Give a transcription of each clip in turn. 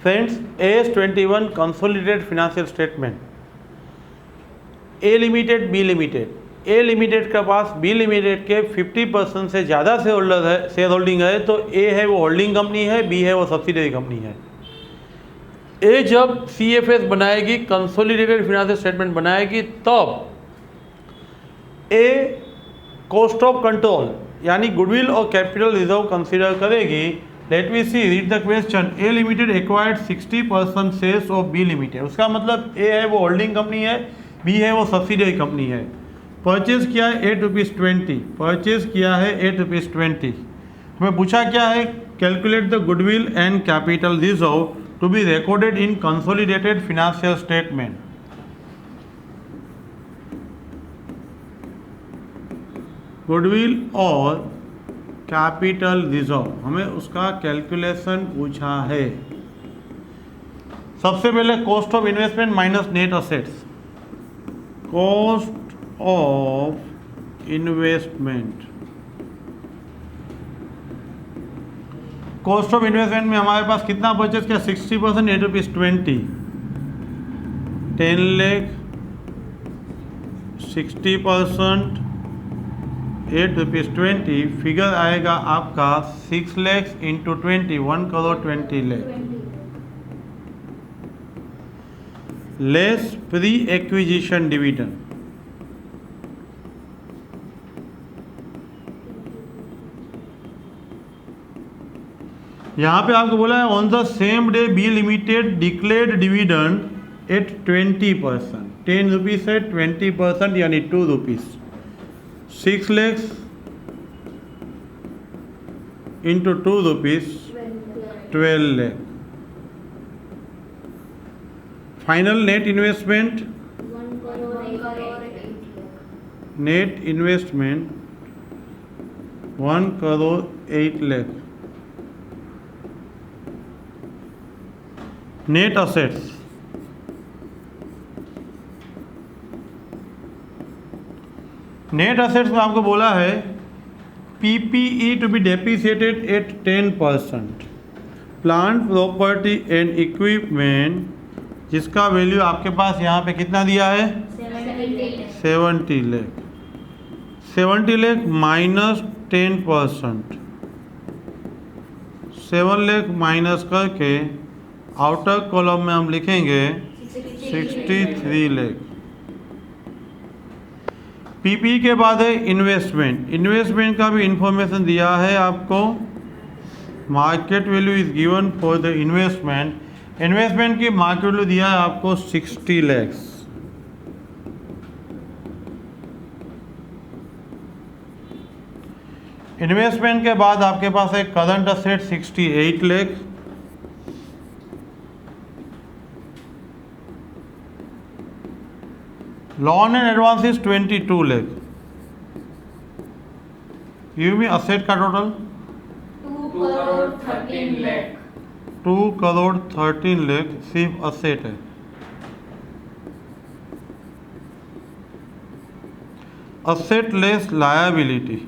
Friends, AS21 consolidated financial statement, A limited, B limited. A limited के पास B limited के 50% से ज़्यादा शेयर होल्डिंग है, तो ए है वो होल्डिंग कंपनी है, बी है वो सब्सिडरी कंपनी है। ए जब CFS बनाएगी, कंसोलिडेटेड फाइनेंशियल स्टेटमेंट बनाएगी, तब ए कॉस्ट ऑफ कंट्रोल यानी गुडविल और कैपिटल रिजर्व कंसीडर करेगी। Let me see, read the question. A limited acquired 60% shares of B limited. उसका मतलब ए है वो होल्डिंग कंपनी है, बी है वो सब्सिडरी कंपनी है। परचेज किया है ₹8.20, परचेज किया है ₹8.20। हमें पूछा क्या है, calculate the goodwill and capital reserve to be recorded in consolidated financial statement. Goodwill और कैपिटल रिजर्व, हमें उसका कैलकुलेशन पूछा है। सबसे पहले cost of investment minus net assets. Cost of investment, cost of investment में हमारे पास कितना परचेज किया, 60%, ₹8.20, 10 लाख, 60%, ₹8.20, फिगर आएगा आपका 6 lakh into 20, 1,20 lakh, less pre acquisition dividend. यहाँ पे आपको बोला है on the same day B limited declared dividend at 20%, 10 rupees है 20% यानी ₹2, 6 lakhs into ₹2, 12 lakh। Final net investment, net investment 1,08 lakh। Net assets, net assets में आपको बोला है PPE to be depreciated at 10%, plant property and equipment जिसका value आपके पास यहाँ पे कितना दिया है, 70 लाख। 70 लाख माइनस 10%, 7 लाख माइनस करके आउटर कॉलम में हम लिखेंगे 63 लाख। पीपी के बाद है इन्वेस्टमेंट। इन्वेस्टमेंट का भी इंफॉर्मेशन दिया है आपको। Market value is given for the investment. Investment की मार्केट वैल्यू दिया है आपको 60 लाख। इन्वेस्टमेंट के बाद आपके पास है current asset 68 lakh. Loan and advances 22 lakh. Give me asset का टोटल 2,13 लाख। 2,13 लाख सिर्फ असेट है। Asset less liability,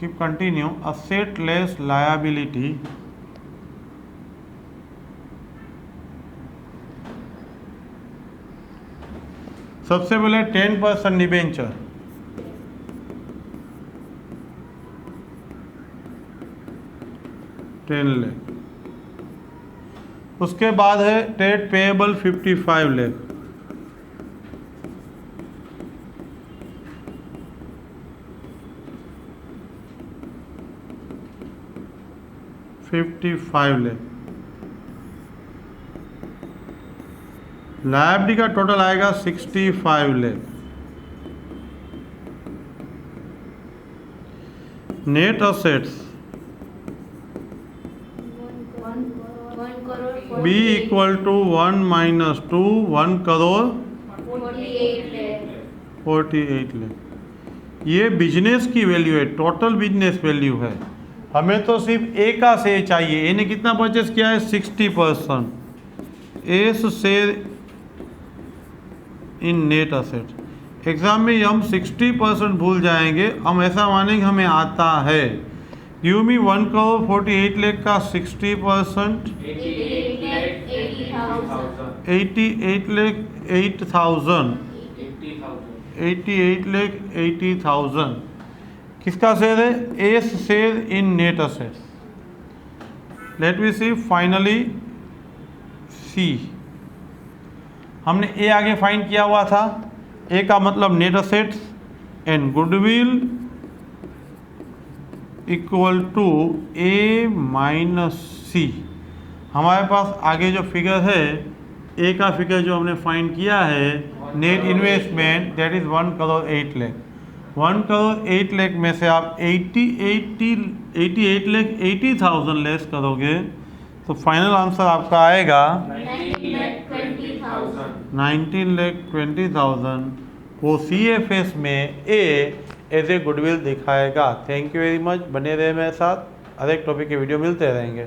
keep continue, asset less liability सबसे पहले 10% डिबेंचर, $10 लाख। उसके बाद है ट्रेड पेएबल 55 लाख। लायबिलिटी का टोटल आएगा 65 lakh. Net assets be equal to 1 माइनस 2, 1,48 लाख। ये बिजनेस की वैल्यू है, टोटल बिजनेस वैल्यू है। हमें तो सिर्फ ए का शेयर चाहिए। ए ने कितना परचेस किया है, 60%। A share in net asset, exam में हम 60% भूल जाएंगे, हम ऐसा मानेंगे हमें आता है। गिव मी 1,48 लाख का 60%, 88 लाख 8,000, 88 लाख 80,000 किसका शेयर है? A share in net assets. Let we see finally C, हमने ए आगे फाइंड किया हुआ था। ए का मतलब net assets and goodwill equal to A minus C. हमारे पास आगे जो फिगर है, ए का फिगर जो हमने फाइंड किया है, net investment that is 1,08 lakh. 1,08 lakh में से आप 88 लाख 80,000 लेस करोगे तो फाइनल आंसर आपका आएगा 19 लाख 20,000। वो CFS में ए एज ए गुडविल दिखाएगा। थैंक यू वेरी मच, बने रहे मेरे साथ, हर एक टॉपिक के वीडियो मिलते रहेंगे।